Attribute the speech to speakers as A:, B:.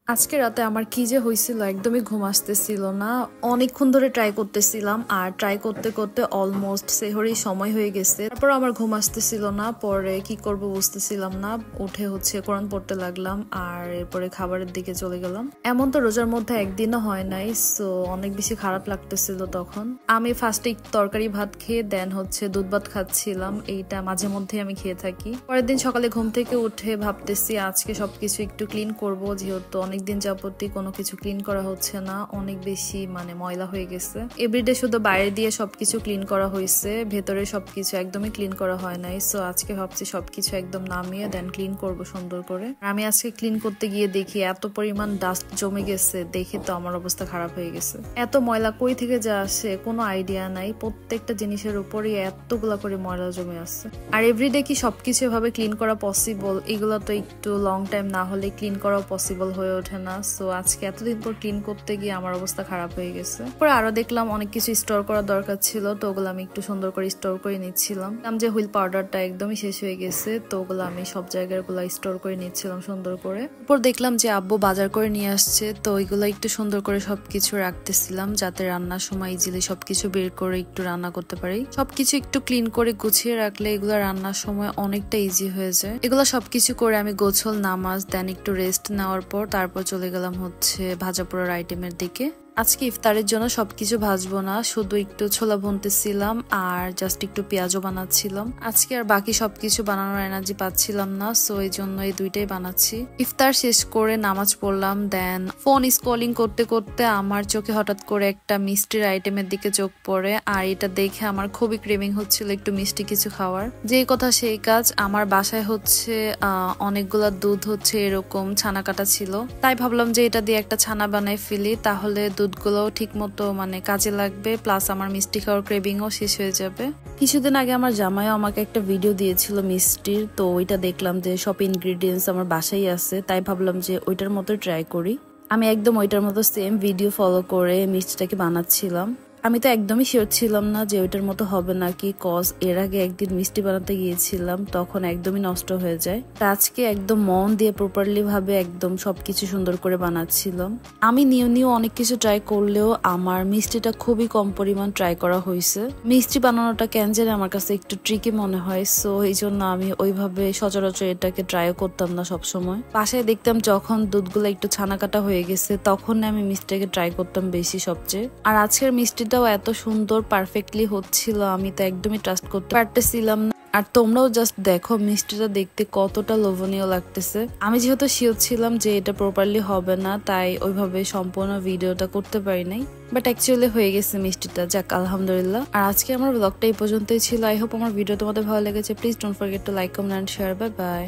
A: আজকে রাতে আমার কি যে হয়েছিল একদমই ঘুম আসতেছিল না। অনেকক্ষণ ধরে ট্রাই করতেছিলাম আর ট্রাই করতে করতে অলমোস্ট সেহরির সময় হয়ে গেছে। তারপর আমার ঘুম আসতেছিল না, পরে কি করব বুঝতেছিলাম না। উঠে কোরআন পড়তে লাগলাম আর এরপরে খাবারের দিকে চলে গেলাম। এমন তো রোজার মধ্যে একদিনও হয় নাই, সো অনেক বেশি খারাপ লাগতেছিল তখন। আমি ফার্স্টে তরকারি ভাত খেয়ে দেন দুধ ভাত খাচ্ছিলাম। এইটা মাঝে মধ্যে আমি খেয়ে থাকি। পরের দিন সকালে ঘুম থেকে উঠে ভাবতেছি আজকে সবকিছু একটু ক্লিন করব, যেহেতু অনেকদিন যাবতই কোনো কিছু ক্লিন করা হচ্ছে না, অনেক বেশি ময়লা হয়ে গেছে। এভরিডে শুধু বাইরে দিয়ে সবকিছু ক্লিন করা হয়েছে, ভেতরে সবকিছু একদমই ক্লিন করা হয় নাই। সো আজকে ভাবছি সবকিছু একদম নামিয়ে দেন ক্লিন করব সুন্দর করে। আমি আজকে ক্লিন করতে গিয়ে দেখি এত পরিমাণ ডাস্ট জমে গেছে, দেখে তো আমার অবস্থা খারাপ হয়ে গেছে। এত ময়লা কই থেকে যা আসে কোনো আইডিয়া নাই, প্রত্যেকটা জিনিসের উপরই এতগুলা করে ময়লা জমে আসছে। আর এভরিডে কি সবকিছু এভাবে ক্লিন করা পসিবল? এগুলো তো একটু লং টাইম না হলে ক্লিন করাও পসিবল হয়ে ওঠে না। সো আজকে এতদিন পর ক্লিন করতে গিয়ে আমার অবস্থা খারাপ হয়ে গেছে। পরে আরো দেখলাম অনেক কিছু স্টোর করার দরকার ছিল, তো ওগুলো আমি একটু সুন্দর করে স্টোর করে নিচ্ছিলাম। যে হুইল পাউডারটা একদমই শেষ হয়ে গেছে, তো ওগুলো আমি সব জায়গায় স্টোর করে নিচ্ছিলাম সুন্দর করে। এরপর দেখলাম যে আব্বু বাজার করে নিয়ে আসছে, তো ওইগুলো একটু সুন্দর করে সবকিছু রাখতেছিলাম যাতে রান্নার সময় ইজিলি সবকিছু বের করে একটু রান্না করতে পারি। সবকিছু একটু ক্লিন করে গুছিয়ে রাখলে এগুলো রান্নার সময় অনেকটা ইজি হয়ে যায়। এগুলো সবকিছু করে আমি গোছল নামাজ দেন একটু রেস্ট নেওয়ার পর তারপর চলে গেলাম ভাজা পোড়ার আইটেমের দিকে। আজকে ইফতারের জন্য সবকিছু ভাজবো না, শুধু একটু ছোলা ভুনতেছিলাম আর জাস্ট একটু পেঁয়াজও বানাচ্ছিলাম। আজকে আর বাকি সবকিছু বানানোর এনার্জি পাচ্ছিলাম না, সো এই জন্য এই দুইটাই বানাচ্ছি। ইফতার শেষ করে নামাজ পড়লাম, দেন ফোন স্ক্রলিং করতে করতে আমার চোখে হঠাৎ করে একটা মিষ্টির আইটেমের দিকে চোখ পড়ে, আর এটা দেখে আমার খুবই ক্রেভিং হচ্ছিল একটু মিষ্টি কিছু খাওয়ার। যেই কথা সেই কাজ, আমার বাসায় অনেকগুলা দুধ এরকম ছানা কাটা ছিল, তাই ভাবলাম যে এটা দিয়ে একটা ছানা বানাই ফেলি, তাহলে দুধগুলো ঠিক মতো কাজে লাগবে, প্লাস আমার মিষ্টি খাওয়ার ক্রেভিংও শেষ হয়ে যাবে। কিছুদিন আগে আমার জামাইও আমাকে একটা ভিডিও দিয়েছিল মিষ্টির, তো ওইটা দেখলাম যে সব ইনগ্রিডিয়েন্টস আমার বাসায় আছে, তাই ভাবলাম যে ওইটার মতো ট্রাই করি। আমি একদম ওইটার মতো সেম ভিডিও ফলো করে মিষ্টিটাকে বানাচ্ছিলাম। আমি তো একদমই শিওর ছিলাম না যে ওইটার মতো হবে নাকি, কজ এর আগে একদিন মিষ্টি বানাতে গিয়েছিলাম, তখন একদমই নষ্ট হয়ে যায়। আজকে একদম মন দিয়ে প্রপারলি ভাবে একদম সবকিছু সুন্দর করে বানাচ্ছিলাম। আমি নিউ অনেক কিছু ট্রাই করলেও আমার মিষ্টিটা খুবই কম পরিমাণ ট্রাই করা হয়েছে। মিষ্টি বানানোটা কেন জানি আমার কাছে একটু ট্রিকি মনে হয়, সো এই জন্য আমি ওইভাবে সচরাচর এটাকে ট্রাইও করতাম না সবসময়। বাসায় দেখতাম যখন দুধগুলো একটু ছানা কাটা হয়ে গেছে, তখন আমি মিষ্টিটাকে ট্রাই করতাম বেশি সবচেয়ে। আর আজকের মিষ্টি এত সুন্দর পারফেক্টলি হচ্ছিল, আমি তো একদমই ট্রাস্ট করতে পারতেছিলাম না। আর তোমরাও জাস্ট দেখো মিষ্টিটা দেখতে কতটা লোভনীয় লাগতেছে। আমি যেহেতু শিওর ছিলাম যে এটা প্রপারলি হবে না, তাই ওইভাবে সম্পূর্ণ ভিডিওটা করতে পারি নাই, বাট অ্যাকচুয়ালি হয়ে গেছে মিষ্টিটা। যাক, আলহামদুলিল্লাহ। আর আজকে আমার ব্লগটা এই পর্যন্তই ছিল। আই হোপ আমার ভিডিও তোমাদের ভালো লেগেছে। Please don't forget to like, comment and share. Bye by.